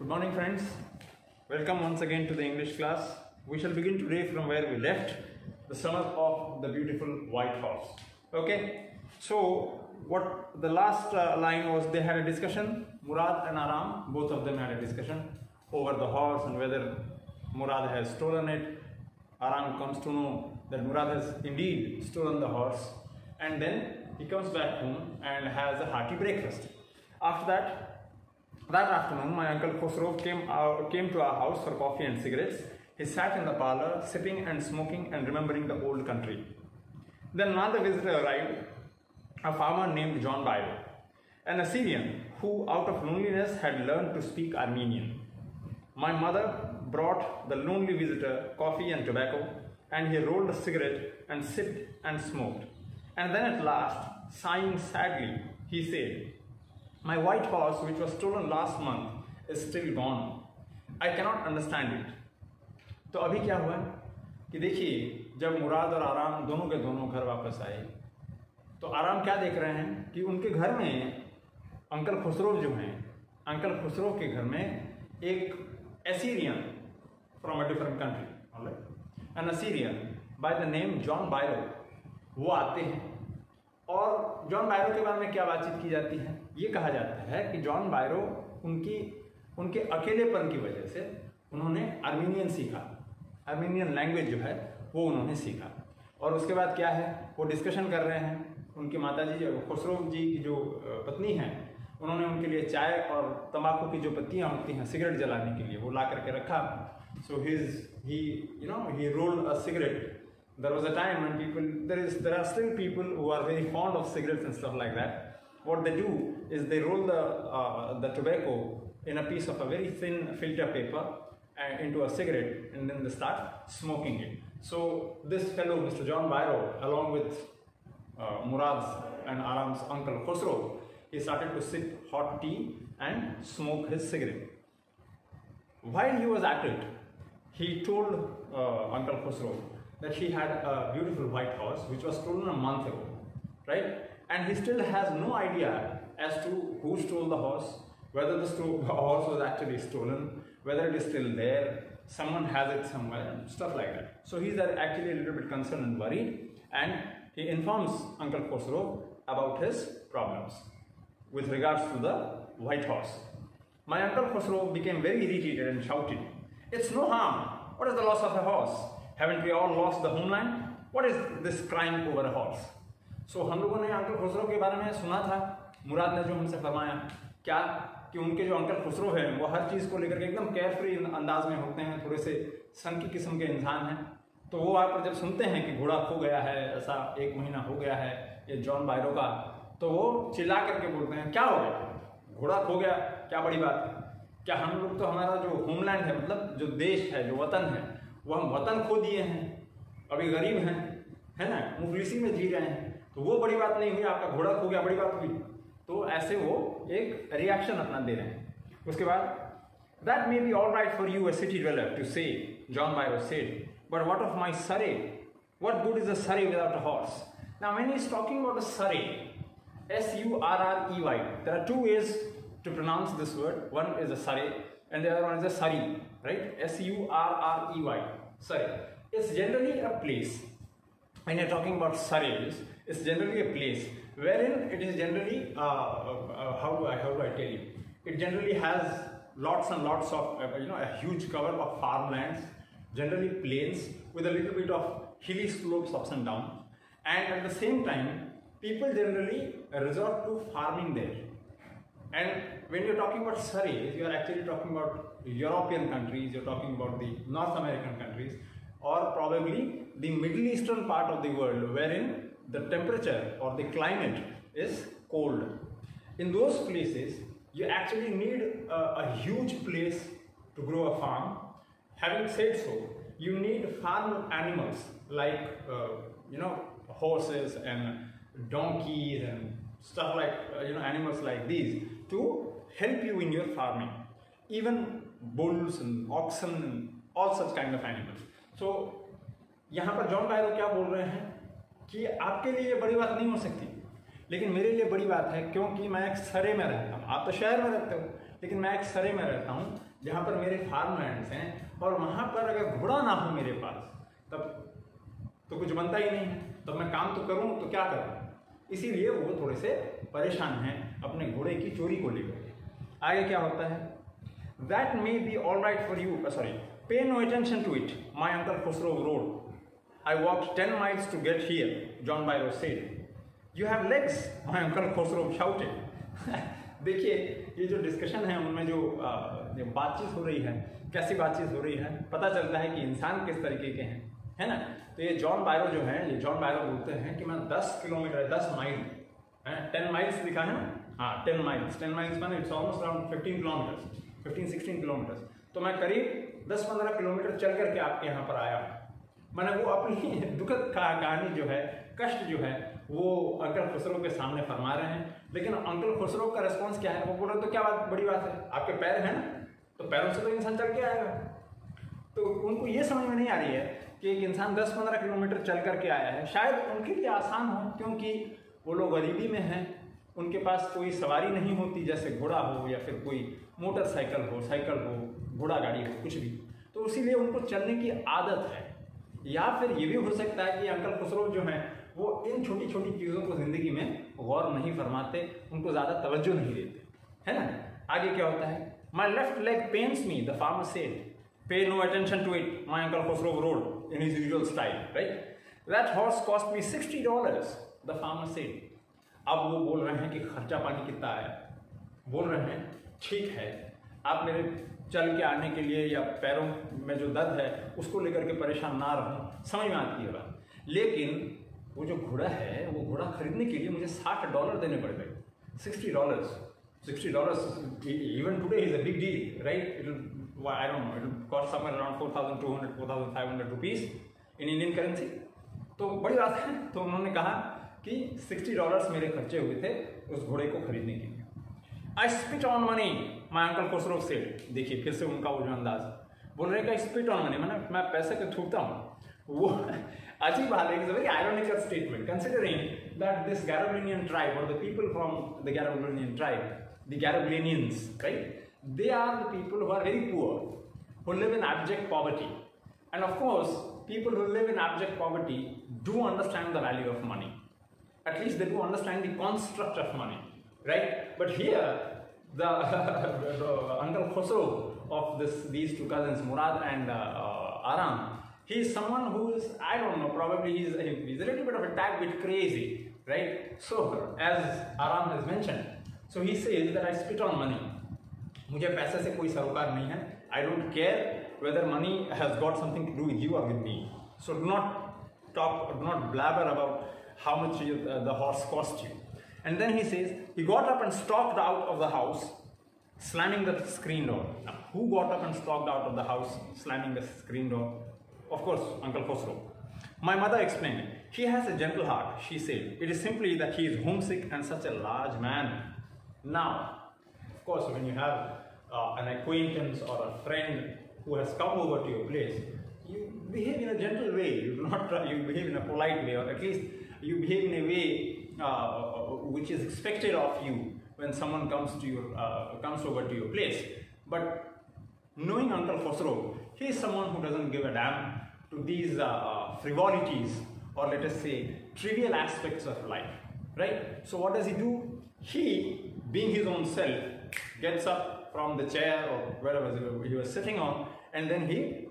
Good morning, friends. Welcome once again to the English class. We shall begin today from where we left, the stomach of the beautiful white horse. Okay, so what the last line was, they had a discussion. Murad and Aram, both of them had a discussion over the horse and whether Murad has stolen it. Aram comes to know that Murad has indeed stolen the horse, and then he comes back home and has a hearty breakfast. After that afternoon, my uncle Khosrow came to our house for coffee and cigarettes. He sat in the parlor, sipping and smoking and remembering the old country. Then another visitor arrived, a farmer named John Byro, an Assyrian who, out of loneliness, had learned to speak Armenian. My mother brought the lonely visitor coffee and tobacco, and he rolled a cigarette and sipped and smoked. And then at last, sighing sadly, he said, "My white horse, which was stolen last month, is still gone. I cannot understand it." तो अभी क्या हुआ कि देखिए, जब मुराद और आराम दोनों के दोनों घर वापस आए, तो आराम क्या देख रहे हैं कि उनके घर में अंकल खुसरो जो हैं, अंकल खुसरो के घर में एक Assyrian from a different country, an Assyrian by the name John Byro, वो आते हैं। और जॉन बायरो के बारे में क्या बातचीत की जाती है? ये कहा जाता है कि जॉन बायरो उनके अकेलेपन की वजह से उन्होंने आर्मीनियन सीखा, आर्मीनियन लैंग्वेज जो है वो उन्होंने सीखा। और उसके बाद क्या है, वो डिस्कशन कर रहे हैं। उनकी माताजी खुसरो जी की जो पत्नी हैं, उन्होंने उनके लिए चाय और तंबाकू की जो पत्तियाँ होती हैं सिगरेट जलाने के लिए, वो ला करके रखा। सो he rolled a cigarette. There was a time when there are still people who are very fond of cigarettes and stuff like that. What they do is they roll the tobacco in a piece of a very thin filter paper into a cigarette, and then they start smoking it. So this fellow, Mr. John Byro, along with Murad's and Aram's uncle Khosrow, he started to sip hot tea and smoke his cigarette. While he was at it, he told Uncle Khosrow that he had a beautiful white horse which was stolen a month ago, right? And he still has no idea as to who stole the horse, whether the horse was actually stolen, whether it is still there, someone has it somewhere, stuff like that. So he's actually a little bit concerned and worried, and he informs Uncle Khosrow about his problems with regards to the white horse. My Uncle Khosrow became very irritated and shouted, "It's no harm. What is the loss of a horse? Haven't we all lost the homeland? What is this crime over a horse?" So हम लोगों ने uncle Khusro के बारे में सुना था, मुराद ने जो हमसे फरमाया क्या कि उनके जो अंकल खुसरो हैं वो हर चीज़ को लेकर के एकदम केयरफ्री अंदाज में होते हैं, थोड़े से सनकी किस्म के इंसान हैं। तो वो आप जब सुनते हैं कि घोड़ा खो गया है, ऐसा 1 महीना हो गया है ये जॉन बायरो का, तो वो चिल्ला करके बोलते हैं, क्या हो गया, घोड़ा खो गया, क्या बड़ी बात है? क्या हम लोग तो हमारा जो होमलैंड है, मतलब जो देश है, जो वतन है, वो हम वतन खो दिए हैं, अभी गरीब हैं, है ना, मुफलिसी में जी रहे हैं, तो वो बड़ी बात नहीं हुई, आपका घोड़ा खो गया बड़ी बात हुई। तो ऐसे वो एक रिएक्शन अपना दे रहे हैं। उसके बाद that may be all right for you, a city dweller, to say, John Byro said, but what of my Surrey? What good is a Surrey without a horse? Now when he's talking about a Surrey, Surrey, there are 2 ways to pronounce this word. One is a Surrey and the other one is a Surrey, right? Surrey, Surrey. It's generally a place. When you're talking about Surreys, it's generally a place wherein it is generally, how do I tell you? It generally has lots and lots of, a huge cover of farmlands, generally plains with a little bit of hilly slopes ups and downs. And at the same time, people generally resort to farming there. And when you're talking about Surrey, you're actually talking about European countries, you're talking about the North American countries, or probably the Middle Eastern part of the world wherein the temperature or the climate is cold. In those places, you actually need a huge place to grow a farm. Having said so, you need farm animals like, horses and donkeys and stuff like, animals like these to help you in your farming. Even bulls and oxen and all such kind of animals. So, यहाँ पर John बायरो क्या बोल रहे हैं कि आपके लिए ये बड़ी बात नहीं हो सकती, लेकिन मेरे लिए बड़ी बात है क्योंकि मैं एक सरे में रहता हूँ, आप तो शहर में रहते हो, लेकिन मैं एक सरे में रहता हूँ जहाँ पर मेरे फार्म लैंड्स हैं, और वहाँ पर अगर घोड़ा ना हो मेरे पास तब तो कुछ बनता ही नहीं है, तब मैं काम तो करूँ तो क्या करूँ। इसीलिए वो थोड़े से परेशान हैं अपने घोड़े की चोरी को लेकर। आगे क्या होता है, that may be all right for you, sorry, pay no attention to it, my uncle Khosrove roared, I walk 10 miles to get here, John Byro said, you have legs, my uncle Khosrove shouted. देखिए ये जो discussion है उनमें जो बातचीत हो रही है, कैसी बातचीत हो रही है, पता चलता है कि इंसान किस तरीके के हैं, है ना। तो ये जॉन बायरो जो है, ये जॉन बायरो बोलते हैं कि मैं 10 किलोमीटर, 10 माइल, 10 miles लिखा है ना, हाँ 10 miles, 10 miles माने it's almost around 15 kilometres, 15-16 kilometres. तो मैं करीब 10-15 किलोमीटर चल करके आपके यहाँ पर आया हूँ। मैंने वो अपनी दुखद कहानी जो है, कष्ट जो है, वो अंकल खुसरो के सामने फरमा रहे हैं। लेकिन अंकल खुसरो का रिस्पॉन्स क्या है, वो बोल रहे तो क्या बात, बड़ी बात है, आपके पैर हैं ना, तो पैरों से तो इंसान चल के आएगा। तो उनको ये समझ में नहीं आ रही है कि एक इंसान 10-15 किलोमीटर चल करके आया है, शायद उनके लिए आसान हो, क्योंकि वो लोग गरीबी में हैं, उनके पास कोई सवारी नहीं होती, जैसे घोड़ा हो या फिर कोई मोटरसाइकिल हो, साइकिल हो, घोड़ा गाड़ी हो, कुछ भी, तो इसीलिए उनको चलने की आदत है। या फिर ये भी हो सकता है कि अंकल खुसरो जो हैं वो इन छोटी छोटी चीज़ों को ज़िंदगी में गौर नहीं फरमाते, उनको ज़्यादा तवज्जो नहीं देते, है ना। आगे क्या होता है, my left leg pains me, the farmer said, pay no attention to it, my uncle Khosrove roared in his usual style, right, that horse cost me $60, the farmer said. अब वो बोल रहे हैं कि खर्चा पानी कितना आया, बोल रहे हैं ठीक है आप मेरे चल के आने के लिए या पैरों में जो दर्द है उसको लेकर के परेशान ना रहूं, समझ में आती है बात, लेकिन वो जो घोड़ा है, वो घोड़ा खरीदने के लिए मुझे $60 देने पड़ गए। $60 even today is a big deal, right? I don't know, it will cost somewhere around 4,200 4,500 rupees in Indian currency। तो बड़ी बात है। तो उन्होंने कहा कि $60 मेरे खर्चे हुए थे उस घोड़े को खरीदने के लिए। I spit on money, my uncle Khusro said। देखिए फिर से उनका वो जो अंदाज बोल रहे हैं कि spit on money, मैं पैसे पे थूकता हूँ। वो अजीब बात है, it's a very ironical statement considering that this Garibaldinian tribe, or the people from the Garibaldinian tribe, the Garibaldinians, right? They are the people who are very poor, who live in abject poverty, and of course, people who live in abject poverty do understand the value of money. At least they do understand the construct of money, right? But here, the Uncle Khosrow of these two cousins, Murad and Aram, he is someone who is, I don't know, probably he's a little bit of a tad bit crazy, right? So, as Aram has mentioned, so he says that I spit on money. मुझे पैसे से कोई सरोकार नहीं है. I don't care whether money has got something to do with you or with me. So do not blabber about how much the horse cost you. And then he says, he got up and stalked out of the house, slamming the screen door. Now, who got up and stalked out of the house, slamming the screen door? Of course, Uncle Khosrow. My mother explained, he has a gentle heart, she said. It is simply that he is homesick and such a large man. Now, of course, when you have an acquaintance or a friend who has come over to your place, you behave in a gentle way. You do not you behave in a polite way, or at least you behave in a way which is expected of you when someone comes over to your place. But knowing Uncle Khosrow, he is someone who doesn't give a damn to these frivolities, or let us say trivial aspects of life, right? So what does he do? He, being his own self, gets up from the chair or wherever he was sitting on, and then he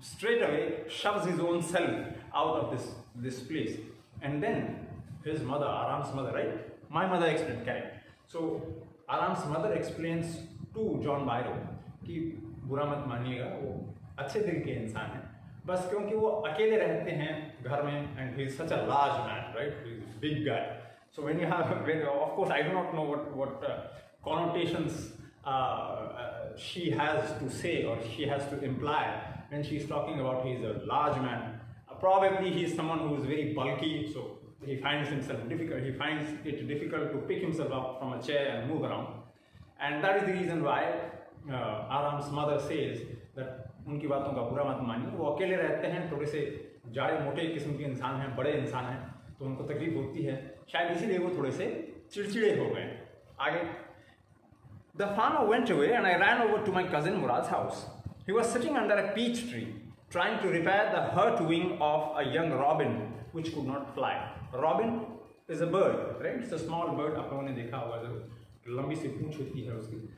straight away shoves his own self out of this place. And then his mother, Aram's mother, right? My mother explained, correct. So Aram's mother explains to John Bairo कि बुरा मत मानिएगा, वो अच्छे दिल के इंसान हैं, बस क्योंकि वो अकेले रहते हैं घर में, and he is such a large man, right? He is a big guy. So when you have, of course, I do not know what connotations she has to say or she has to imply when she is talking about he is a large man. Probably he is someone who is very bulky, so he finds it difficult to pick himself up from a chair and move around. And that is the reason why Aram's mother says that उनकी बातों का बुरा मत मानिए, वो अकेले रहते हैं, थोड़े से जाड़े मोटे किस्म के इंसान हैं, बड़े इंसान हैं, तो उनको तकलीफ होती है, शायद इसीलिए वो थोड़े से चिड़चिड़े हो गए. आगे The farmer went away and I ran over to my cousin Murad's house. He was sitting under a peach tree, trying to repair the hurt wing of a young robin which could not fly. Robin is a bird, right? It's a small bird. आप लोगों ने देखा होगा जो लंबी सी पूंछ होती है उसकी.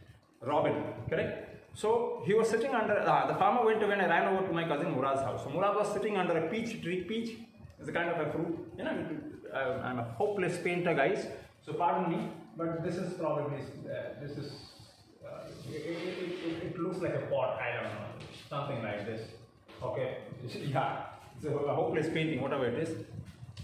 Robin, correct? So he was sitting under. The farmer went away and I ran over to my cousin Murad's house. So Murad was sitting under a peach tree. Peach is a kind of a fruit. You know, I'm a hopeless painter, guys. So pardon me, but this is probably this is. It looks like a pot. I don't know, something like this. Okay, yeah. It's a hopeless painting, whatever it is.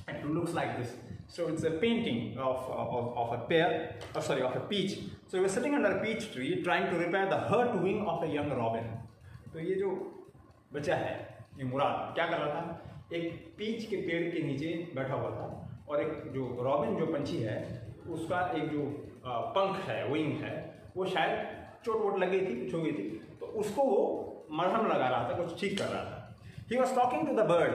It looks like this. So it's a painting of a pear, sorry, of a peach. So he was sitting under a peach tree trying to repair the hurt wing of a young robin. तो ये जो बच्चा है, ये मुराद क्या कर रहा था? एक पीच के पेड़ के नीचे बैठा हुआ था और एक जो रॉबिन जो पंछी है, उसका एक जो पंख है, विंग है, वो शायद चोट वोट लग गई थी, कुछ हो गई थी, तो उसको वो मरहम लगा रहा था, कुछ ठीक कर रहा था. He was talking to the bird.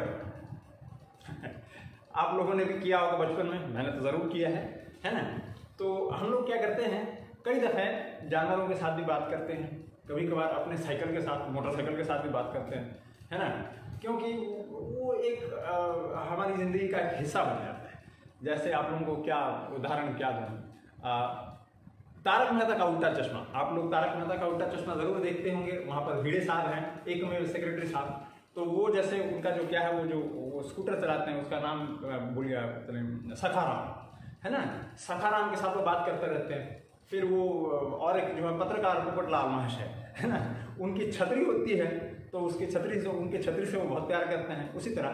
आप लोगों ने भी किया होगा बचपन में, मैंने तो ज़रूर किया है ना? तो हम लोग क्या करते हैं, कई दफ़े जानवरों के साथ भी बात करते हैं, कभी कभार अपने साइकिल के साथ, मोटरसाइकिल के साथ भी बात करते हैं, है ना? क्योंकि वो एक हमारी ज़िंदगी का एक हिस्सा बन जाता है. जैसे आप लोगों को क्या उदाहरण क्या दूँ, तारक मेहता का उल्टा चश्मा. आप लोग तारक मेहता का उल्टा चश्मा ज़रूर देखते होंगे. वहाँ पर भिड़े साहब हैं, एक में सेक्रेटरी साहब. तो वो जैसे उनका जो क्या है, वो स्कूटर चलाते हैं, उसका नाम भूल गया, सखाराम है ना? सखाराम के साथ वो बात करते रहते हैं. फिर वो और एक जो है पत्रकार पोपटलाल महाशय है ना, उनकी छतरी होती है, तो उसकी छतरी से उनकी छतरी से वो बहुत प्यार करते हैं. उसी तरह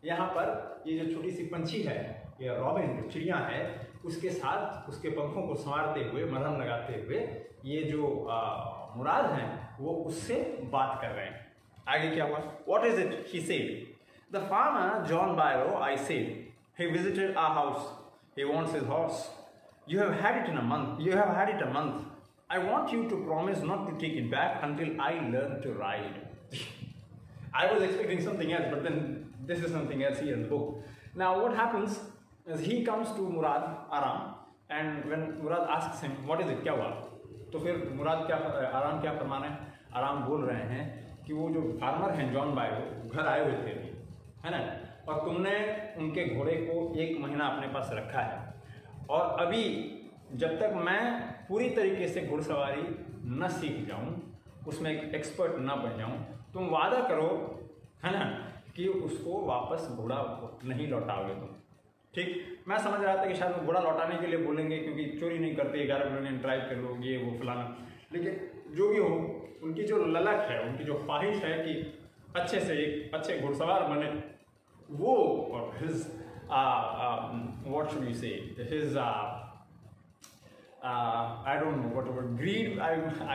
यहाँ पर ये जो छोटी सी पंछी है, ये रॉबिन चिड़िया है, उसके साथ उसके पंखों को संवारते हुए, मरहम लगाते हुए ये जो मुराद हैं वो उससे बात कर रहे हैं. आगे क्या हुआ? What is it? He said. The farmer John Byro, I said, he visited our house. He wants his horse. You have had it in a month. You have had it a month. I want you to promise not to take it back until I learn to ride. I was expecting something else, but then this is something else here in the book. Now what happens is he comes to Murad Aram, and when Murad asks him, what is it? क्या हुआ? तो फिर मुराद क्या, आराम क्या फरमा रहे हैं? आराम बोल रहे हैं कि वो जो फार्मर हैं जॉन बायरो घर आए हुए थे अभी, है ना, और तुमने उनके घोड़े को 1 महीना अपने पास रखा है, और अभी जब तक मैं पूरी तरीके से घुड़सवारी न सीख जाऊं, उसमें एक एक्सपर्ट न बन जाऊं, तुम वादा करो, है ना, कि उसको वापस घोड़ा नहीं लौटाओगे तुम. ठीक, मैं समझ रहा था कि शायद वो घोड़ा लौटाने के लिए बोलेंगे, क्योंकि चोरी नहीं करते, 11 मिलियन ड्राइव कर लो, ये वो फलाना. लेकिन जो भी हो, उनकी जो ललक है, उनकी जो ख्वाहिश है कि अच्छे से एक अच्छे घुड़सवार बने, वो his what should you say, his I don't know what word, greed. I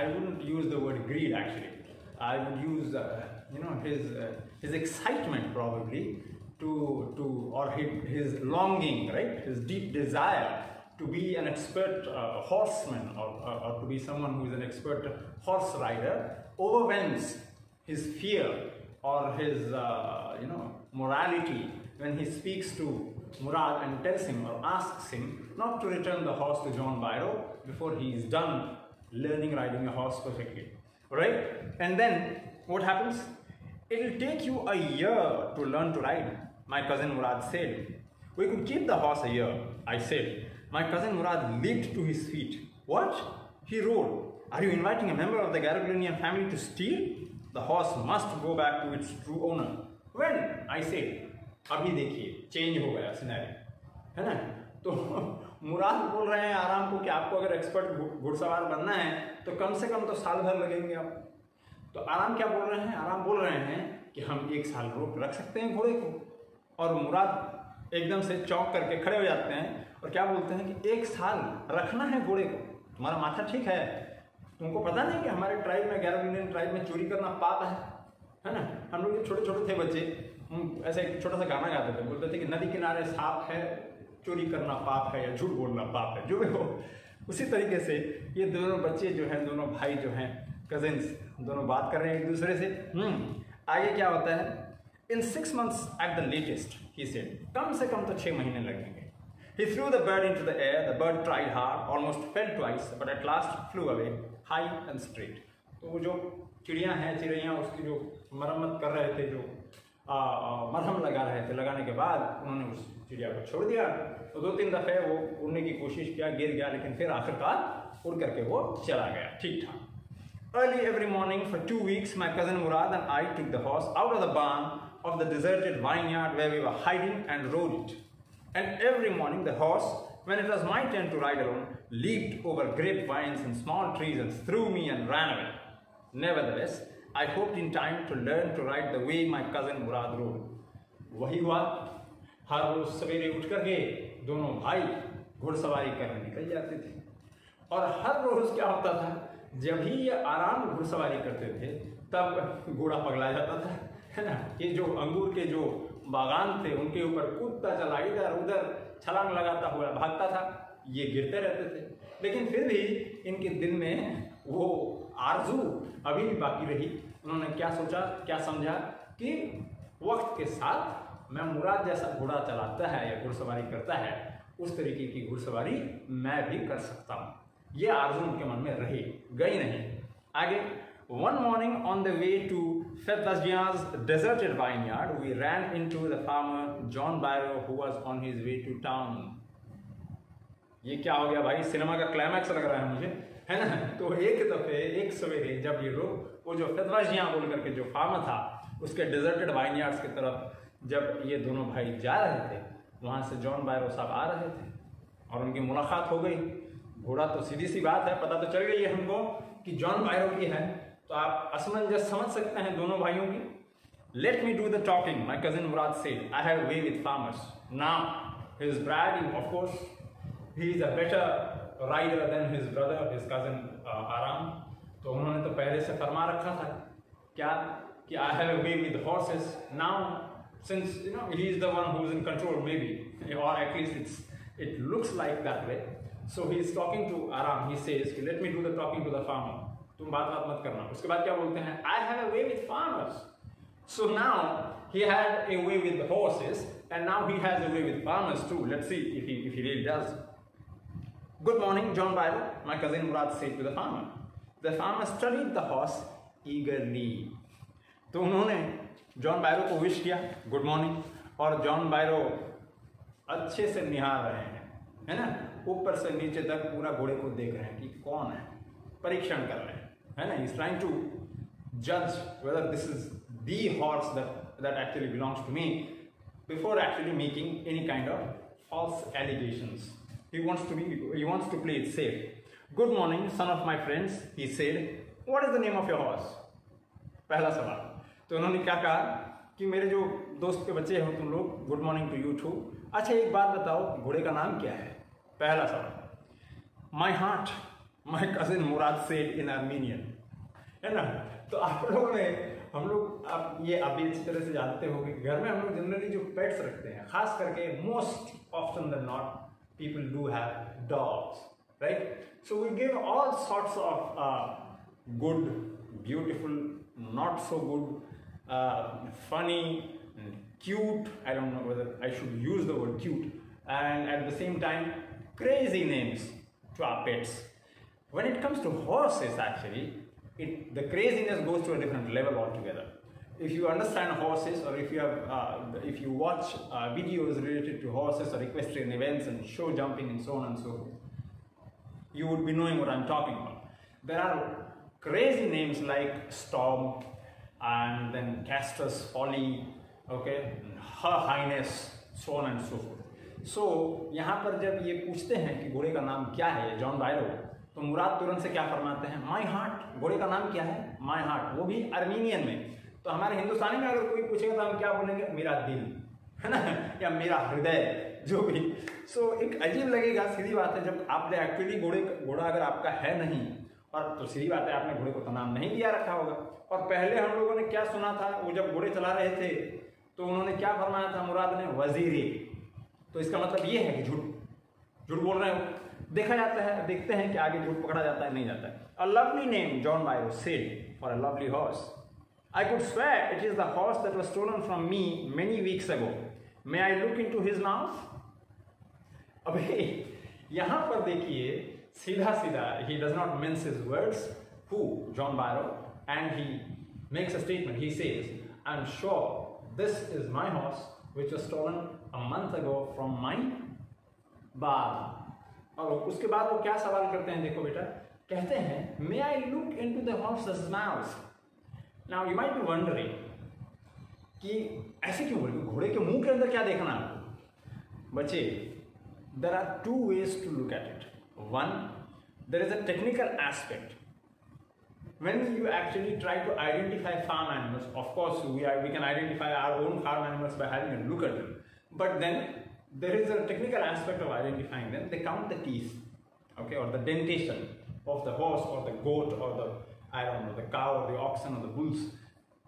wouldn't use the word greed actually. I would use his excitement probably to or his longing, right, his deep desire to be an expert horseman or to be someone who is an expert horse rider overwhelms his fear or his morality when he speaks to Murad and tells him or asks him not to return the horse to John Byro before he is done learning riding a horse perfectly, right? And then what happens? It will take you a year to learn to ride, my cousin Murad said. We could keep the horse a year, I said. My cousin Murad leaped to his feet. What? He roared. Are you inviting a member of the Garagulinian family to steal? The horse must go back to its true owner. When? I said. अभी देखिए, change हो गया scenario, है ना? तो मुराद बोल रहे हैं आराम को कि आपको अगर एक्सपर्ट घुड़सवार बनना है तो कम से कम तो साल भर लगेंगे आप. तो आराम क्या बोल रहे हैं? आराम बोल रहे हैं कि हम 1 साल रोक रख सकते हैं घोड़े को. और मुराद एकदम से चौंक करके खड़े हो जाते हैं और क्या बोलते हैं कि 1 साल रखना है घोड़े को? तुम्हारा माथा ठीक है? तुमको पता नहीं कि हमारे ट्राइब में, गैरोलिनियन ट्राइब में चोरी करना पाप है ना? हम लोग छोटे छोटे थे बच्चे, ऐसे एक छोटा सा गाना गाते थे, बोलते थे कि नदी किनारे सांप है, चोरी करना पाप है या झूठ बोलना पाप है, जो भी हो. उसी तरीके से ये दोनों बच्चे जो हैं, दोनों भाई जो हैं, कजिन्स, दोनों बात कर रहे हैं एक दूसरे से. आगे क्या होता है? In 6 months at the latest, he said. कम से कम तो 6 महीने लगेंगे. He threw the bird into the air. The bird tried hard, almost fell twice, but at last flew away. High and straight. तो वो जो चिड़िया उसकी जो मरम्मत कर रहे थे, जो मरहम लगा रहे थे, लगाने के बाद उन्होंने उस चिड़िया को छोड़ दिया। तो 2-3 दफ़े वो उड़ने की कोशिश किया, गिर गया, लेकिन फिर आखिरकार उड़ करके वो चला गया ठीक ठाक। Early every morning for 2 weeks, my cousin Murad and I took the horse out of the barn of the deserted vineyard where we were hiding and rode it. And every morning the horse, when it was my turn to ride alone, leaped over grapevines and small trees and threw me and ran away. Nevertheless, I hoped in time to learn to ride the way my cousin Murad rode. वही हुआ, हर रोज सवेरे उठ करके दोनों भाई घुड़सवारी करने निकल जाते थे। और हर रोज क्या होता था, जब ही ये आराम घुड़सवारी करते थे तब घोड़ा पगला जाता था, है ना। ये जो अंगूर के जो बागान थे उनके ऊपर कूदता चला, इधर उधर छलांग लगाता हुआ भागता था, ये गिरते रहते थे। लेकिन फिर भी इनके दिल में वो आरजू अभी भी बाकी रही। उन्होंने क्या सोचा, क्या समझा कि वक्त के साथ मैं मुराद जैसा घोड़ा चलाता है या घुड़सवारी करता है, उस तरीके की घुड़सवारी मैं भी कर सकता हूँ। ये आरज़ू उनके मन में रही, गई नहीं। आगे, one morning on the way to Fethasgian's deserted vineyard, we ran into the farmer John Barrow who was on his way to town. ये क्या हो गया भाई, सिनेमा का क्लाइमैक्स लग रहा है मुझे, है ना। तो एक दफे एक सवेरे जब ये लोग वो जो फेथवाजियां बोल करके जो फार्मर था उसके डेजर्टेड वाइनयार्ड्स की तरफ जब ये दोनों भाई जा रहे थे, वहाँ से जॉन बायरो साहब आ रहे थे और उनकी मुलाकात हो गई। घोड़ा तो सीधी सी बात है, पता तो चल गई है हमको कि जॉन बायरो की है, तो आप असमंजस समझ सकते हैं दोनों भाइयों की। Let me do the talking, my cousin Murad said. I have a way with farmers. Now, his bragging, of course, he is a better rider than his brother, his cousin Aram. तो उन्होंने तो पहले से फरमा रखा था क्या कि I have a way with horses. Now, since you know he is the one who is in control, maybe, or at least it looks like that way. So he is talking to Aram. He says, "Let me do the talking to the farmer." तुम बात मत करना। उसके बाद क्या बोलते हैं? I have a way with farmers. So now he had a way with the horses, and now he has a way with farmers too. Let's see if he really does. Good morning, John Bairo, my cousin Murad said to the farmer. The farmer studied the horse eagerly. तो उन्होंने John बायरो को wish किया good morning, और John बायरो अच्छे से निहार रहे हैं, है ना, ऊपर से नीचे तक पूरा घोड़े को देख रहे हैं कि कौन है, परीक्षण कर रहे हैं, है ना। He's trying to judge whether this is the horse that actually belongs to me before actually making any kind of false allegations. He wants to play it safe. Good morning, son of my friends, he said. What is the name of your horse? पहला सवाल। तो उन्होंने क्या कहा कि मेरे जो दोस्त के बच्चे हो तुम लोग, good morning to you too. अच्छा एक बात बताओ, घोड़े का नाम क्या है? पहला सवाल। My heart, my cousin Murad said in Armenian, है ना। तो आप लोगों ने, हम लोग, आप ये अभी अच्छी तरह से जानते हो कि घर में हम लोग जनरली जो पेट्स रखते हैं, खास करके most often then not people do have dogs, right. So we give all sorts of good, beautiful, not so good, funny, cute, I don't know whether I should use the word cute, and at the same time crazy names to our pets. When it comes to horses, actually the craziness goes to a different level altogether. If you understand horses, or if you watch videos related to horses or equestrian events and show jumping and so on and so forth, you would be knowing what I'm talking about. There are crazy names like Storm, and then Castor's Folly, okay, Her Highness, so on and so forth. So यहाँ पर जब ये पूछते हैं कि घोड़े का नाम क्या है, जॉन बायरो, तो मुराद तुरंत से क्या फरमाते हैं? My heart. घोड़े का नाम क्या है? माई हार्ट, वो भी आर्मीनियन में। तो हमारे हिंदुस्तानी में अगर कोई पूछेगा तो हम क्या बोलेंगे? मेरा दिल, है ना, या मेरा हृदय, जो भी। सो एक अजीब लगेगा, सीधी बात है, जब आपने एक्चुअली घोड़ा अगर आपका है नहीं, और तो सीधी बात है आपने घोड़े को तो नाम नहीं दिया रखा होगा। और पहले हम लोगों ने क्या सुना था, वो जब घोड़े चला रहे थे तो उन्होंने क्या फरमाया था मुराद ने? वजीरी। तो इसका मतलब ये है कि झूठ बोल रहे हो। देखा जाता है, देखते हैं कि आगे झूठ पकड़ा जाता है नहीं जाता है। A lovely name, John Byro said, for a lovely horse. I could swear it is the horse that was stolen from me many weeks ago. May I look into his mouth? अबे यहाँ पर देखिए, सीधा, he does not mince his words, who? John Barrow. And he makes a statement. He says, I'm sure this is my horse which was stolen a month ago from my bar. और उसके बाद वो क्या सवाल करते हैं, देखो बेटा, कहते हैं, may I look into the horse's mouth? Now you might be wondering कि ऐसे क्यों बोले, घोड़े के मुंह के अंदर क्या देखना आपको? बच्चे, there are two ways to look at it. One, there is a technical aspect. When you actually try to identify farm animals, of course we can identify our own farm animals by having a look at them. But then there is a technical aspect of identifying them. They count the teeth, okay, or the dentation of the horse or the goat or the, I don't know, the cow or the oxen or the bulls.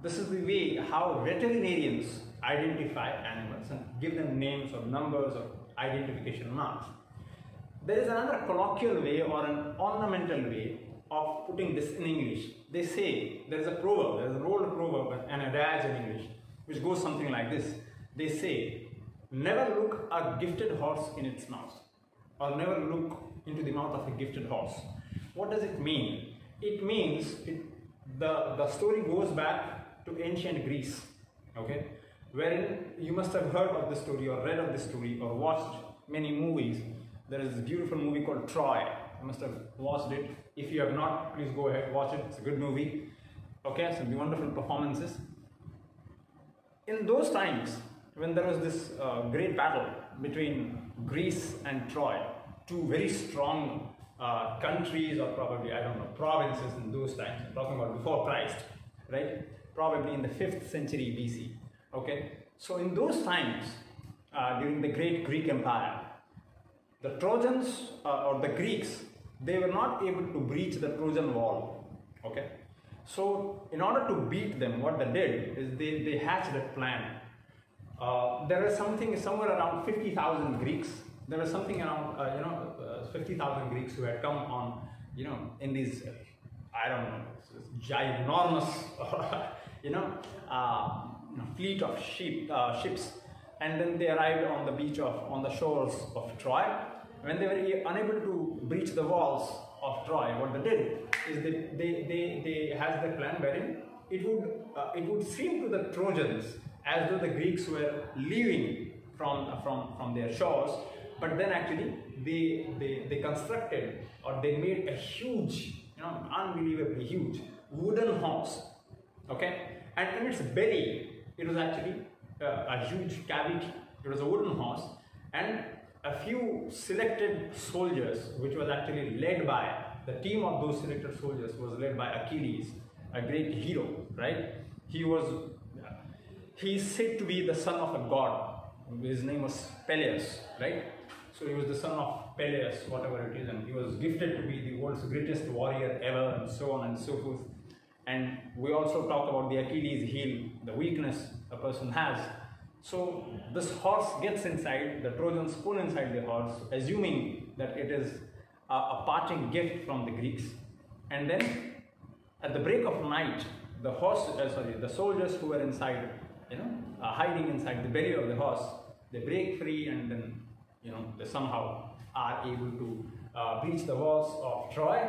This is the way how veterinarians identify animals and give them names or numbers or identification marks. There is another colloquial way or an ornamental way of putting this in English. They say, there is a proverb, there is an old proverb, an adage in English, which goes something like this. They say, never look a gifted horse in its mouth, or never look into the mouth of a gifted horse. What does it mean? It means, the story goes back to ancient Greece, okay, wherein you must have heard of the story or read of the story or watched many movies. There is this beautiful movie called Troy. You must have watched it. If you have not, please go ahead, watch it. It's a good movie. Okay, some wonderful performances. In those times, when there was this great battle between Greece and Troy, two very strong countries, or probably, I don't know, provinces in those times, I'm talking about before Christ, right? Probably in the 5th century BC. Okay, so in those times, during the great Greek Empire, the Trojans or the Greeks, they were not able to breach the Trojan wall. Okay, so in order to beat them, what they did is they hatched a plan. There was somewhere around 50,000 Greeks. There was something around 50,000 Greeks who had come on, in these I don't know, ginormous fleet of ships, and then they arrived on the beach on the shores of Troy. When they were unable to breach the walls of Troy, what they did is they had the plan wherein it would seem to the Trojans as though the Greeks were leaving from their shores, but then actually they constructed, or they made a huge, unbelievably huge wooden horse, okay, and in its belly it was actually a huge cavity. It was a wooden horse, and a few selected soldiers, which was actually led by, the team of those selected soldiers was led by Achilles, a great hero, right? He's said to be the son of a god. His name was Peleus, right? So he was the son of Peleus, whatever it is, and he was gifted to be the world's greatest warrior ever, and so on and so forth. And we also talk about the Achilles heel, the weakness a person has. So this horse gets inside, the Trojans pull inside the horse, assuming that it is a parting gift from the Greeks. And then at the break of night, the soldiers who were inside, hiding inside the belly of the horse, they break free, and then they somehow are able to breach the walls of Troy,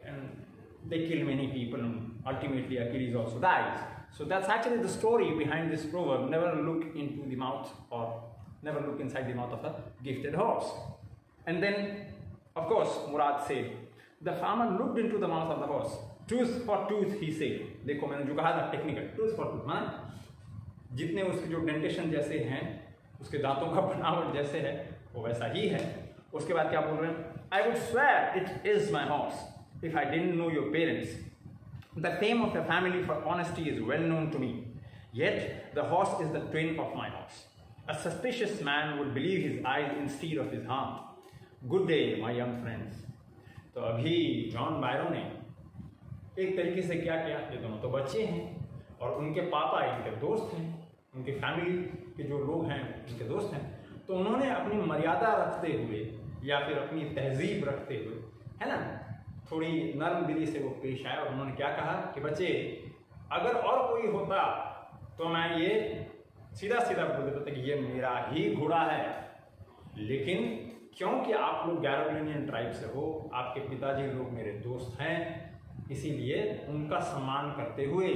and they kill many people, and ultimately Achilles also dies. So that's actually the story behind this proverb: never look into the mouth, or never look inside the mouth of a gifted horse. And then, of course, Murad said, the farmer looked into the mouth of the horse. Tooth for tooth, he said. देखो मैंने जो कहा था technical, tooth for tooth, माना जितने उसके जो dentition जैसे हैं, उसके दांतों का बनावट जैसे है, वो वैसा ही है. उसके बाद क्या बोल रहे हैं? I would swear it is my horse if I didn't know your parents. The fame of the family for honesty is well known to me. Yet the horse is the twin of my horse. A suspicious man would believe his eyes instead of his heart. Good day, my young friends. तो अभी John बायरो ने एक तरीके से क्या किया? ये दोनों तो बच्चे हैं, और उनके पापा इनके दोस्त हैं, उनकी फैमिली के जो लोग हैं उनके दोस्त हैं. तो उन्होंने अपनी मर्यादा रखते हुए, या फिर अपनी तहजीब रखते हुए, है ना, थोड़ी नरम दिली से वो पेश आया, और उन्होंने क्या कहा कि बच्चे, अगर और कोई होता तो मैं ये सीधा सीधा बोल देता था कि ये मेरा ही घोड़ा है, लेकिन क्योंकि आप लोग गैरोलिनियन ट्राइब से हो, आपके पिताजी लोग मेरे दोस्त हैं, इसीलिए उनका सम्मान करते हुए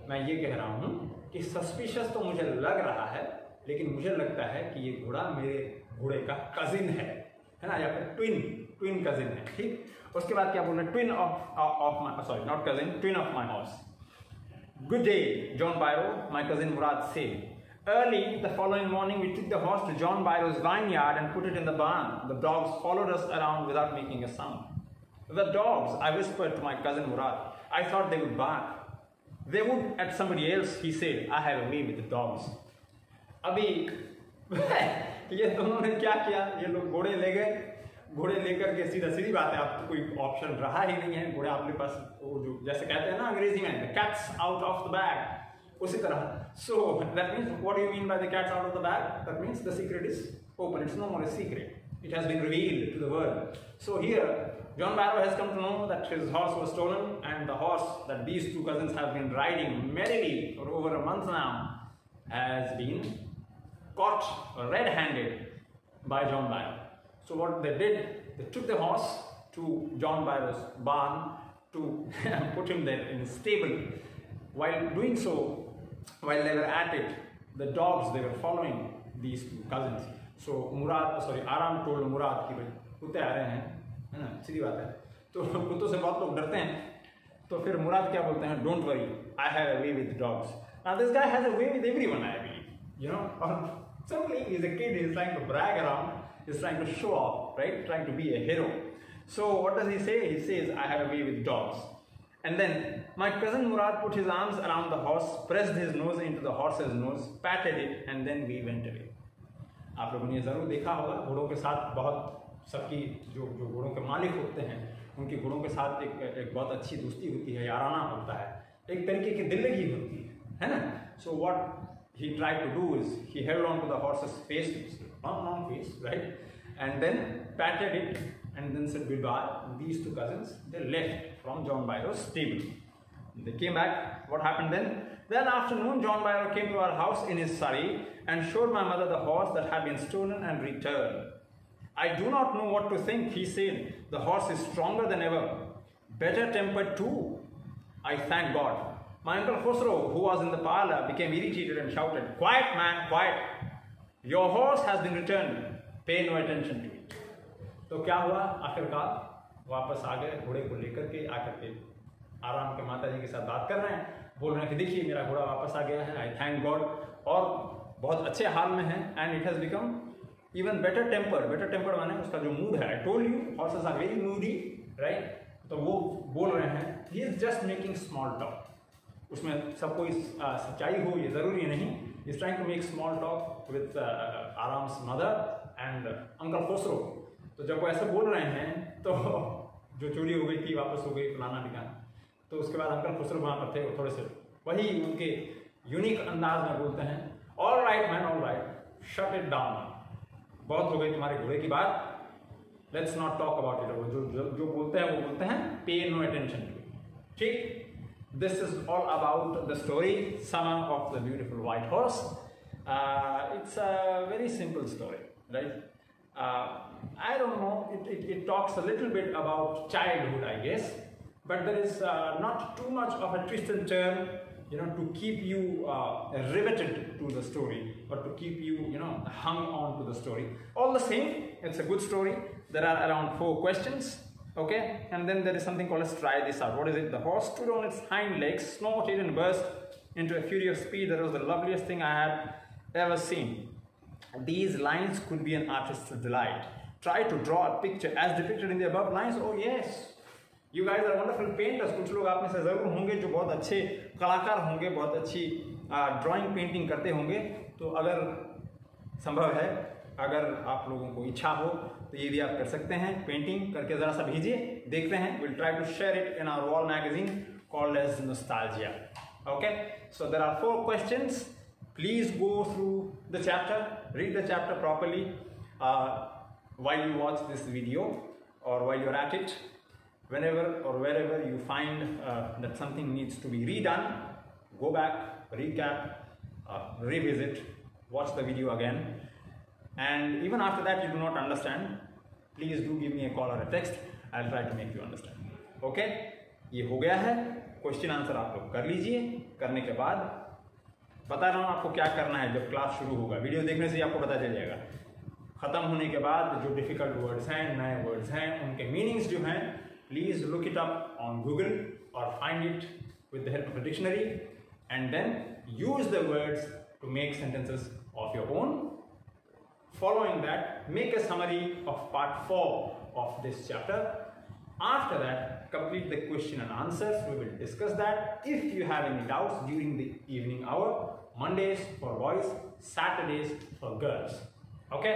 मैं ये कह रहा हूँ कि सस्पिशियस तो मुझे लग रहा है, लेकिन मुझे लगता है कि ये घोड़ा मेरे घोड़े का कजिन है ना, या फिर ट्विन कजिन है। ठीक, उसके बाद क्या बोल रहे हैं, twin of my, sorry not cousin, twin of my horse. Good day, John Byro, my cousin Murad said. Early the following morning, we took the horse to John Byro's vineyard and put it in the barn. The dogs followed us around without making a sound. The dogs, I whispered to my cousin Murad. I thought they would bark. They would at somebody else, he said. I have a way with the dogs. अभी ये दोनों ने क्या किया, ये लोग घोड़े ले गए, घोड़े लेकर के सीधी बात है, अब तो कोई ऑप्शन रहा ही नहीं है, घोड़े आपके पास, वो जो जैसे कहते हैं ना अंग्रेजी में, the cat's out of the bag, उसी तरह। So that means, what do you mean by the cat's out of the bag? That means the secret is open, it's no more a secret, it has been revealed to the world. So here John Byro has come to know that his horse was stolen, and the horse that these two cousins have been riding merrily for over a month now has been caught red-handed by John Byro. So what they did, they took the horse to John Byro's barn to put him there in a stable. While doing so, while they were at it, the dogs, they were following these two cousins. So Aram told Murad कि भाई कुत्ते आ रहे हैं, है ना, सीधी बात है, तो कुत्तों से बहुत लोग डरते हैं, तो फिर मुराद क्या बोलते हैं, don't worry, I have a way with dogs. Now this guy has a way with everyone, I believe, you know, or simply he's a kid, he's trying to brag around, he's trying to show off, right, trying to be a hero. So what does he say? He says, I have a way with dogs. And then my cousin Murad put his arms around the horse, pressed his nose into the horse's nose, patted it, and then we went away. आप लोगों ने ज़रूर देखा होगा, घोड़ों के साथ बहुत सबकी जो घोड़ों के मालिक होते हैं, उनके घोड़ों के साथ एक बहुत अच्छी दोस्ती होती है, याराना होता है, एक तरीके की दिल्लगी होती है ना. So what he tried to do is he held on to the horse's face, not face, right, and then patted it and then said goodbye. And these two cousins, they left from John Byro's stable. They came back. What happened then? That afternoon, John Byro came to our house in his surrey and showed my mother the horse that had been stolen and returned. I do not know what to think, he said. The horse is stronger than ever, better tempered too. I thank God. My uncle Khosrow, who was in the parlor, became irritated and shouted, quiet man, quiet. Your horse has been returned. Pay no attention to it. तो क्या हुआ, आखिरकार वापस आ गए, घोड़े को लेकर के आकर के आराम के माता जी के साथ बात कर रहे हैं, बोल रहे हैं कि देखिए मेरा घोड़ा वापस आ गया है, आई थैंक गॉड, और बहुत अच्छे हाल में है, and it has become even better tempered माने उसका जो मूड है, I told you horses are very moody, right, तो वो बोल रहे हैं he is just making small talk. उसमें सब कोई सच्चाई हो ये ज़रूरी नहीं, is trying to make small talk with Aram's mother and uncle Khosrove. तो जब वो ऐसे बोल रहे हैं तो जो चोरी हो गई थी वापस हो गई, फलाना ठिकाना, तो उसके बाद अंकल खुसरो वहाँ पर थे, वो थोड़े से वही उनके यूनिक अंदाज में बोलते हैं, all right man, all right, shut it down, बहुत हो गई तुम्हारे घोड़े की बात, let's not talk about it. जो बोलते हैं वो बोलते हैं, पे नो अटेंशन टू इट. ठीक, this is all about the story summer of the beautiful white horse. It's a very simple story, right. I don't know, it talks a little bit about childhood, I guess, but there is not too much of a twist and turn, you know, to keep you riveted to the story, or to keep you, you know, hung on to the story. All the same, it's a good story. There are around 4 questions, okay, and then there is something called, let's try this out. What is it? The horse stood on its hind legs, snorted and burst into a fury of speed. That was the loveliest thing I had ever seen. These lines could be an artist's delight. Try to draw a picture as depicted in the above lines. Oh yes, you guys are wonderful painters. कुछ लोग आप में से ज़रूर होंगे जो बहुत अच्छे कलाकार होंगे, बहुत अच्छी ड्राइंग पेंटिंग करते होंगे. तो अगर संभव है, अगर आप लोगों को इच्छा हो, तो ये भी आप कर सकते हैं. पेंटिंग करके ज़रा सा भेजिए, देखते हैं. We'll try to share it in our wall magazine called as Nostalgia. Okay, so there are 4 questions. Please go through the chapter, read the chapter properly while you watch this video, or while you're at it. Whenever or wherever you find that something needs to be redone, go back, recap, revisit, watch the video again. And even after that you do not understand, please do give me a call or a text. I'll try to make you understand. Okay? ये हो गया है। Question answer आप लोग कर लीजिए। करने के बाद बता रहा हूँ आपको क्या करना है। जब क्लास शुरू होगा, वीडियो देखने से ही आपको पता चल जाएगा। ख़त्म होने के बाद जो डिफ़िकल्ट वर्ड्स हैं, नए वर्ड्स हैं, उनके मीनिंग्स जो हैं, please look it up on Google और find it with the help of a dictionary and then use the words to make sentences of your own. Following that, make a summary of part 4 of this chapter. After that, complete the question and answers. We will discuss that. If you have any doubts during the evening hour, Mondays for boys, Saturdays for girls. Okay?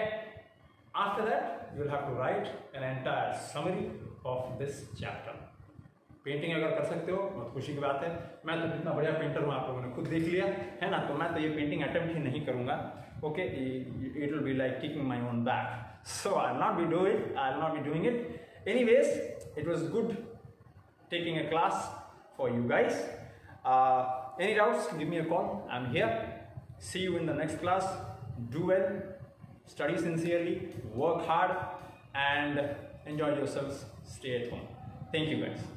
After that, you will have to write an entire summary of this chapter. Painting अगर कर सकते हो बहुत खुशी की बात है। मैं तो कितना बढ़िया पेंटर हूँ, आप लोगों ने खुद देख लिया है ना। तो मैं तो ये पेंटिंग अटेम्प्ट ही नहीं करूँगा। Okay, it will be like kicking my own back, so I will not be doing it. Anyways, it was good taking a class for you guys. Any doubts, give me a call. I'm here. See you in the next class. Do well, study sincerely, work hard, and enjoy yourselves. Stay at home. Thank you guys.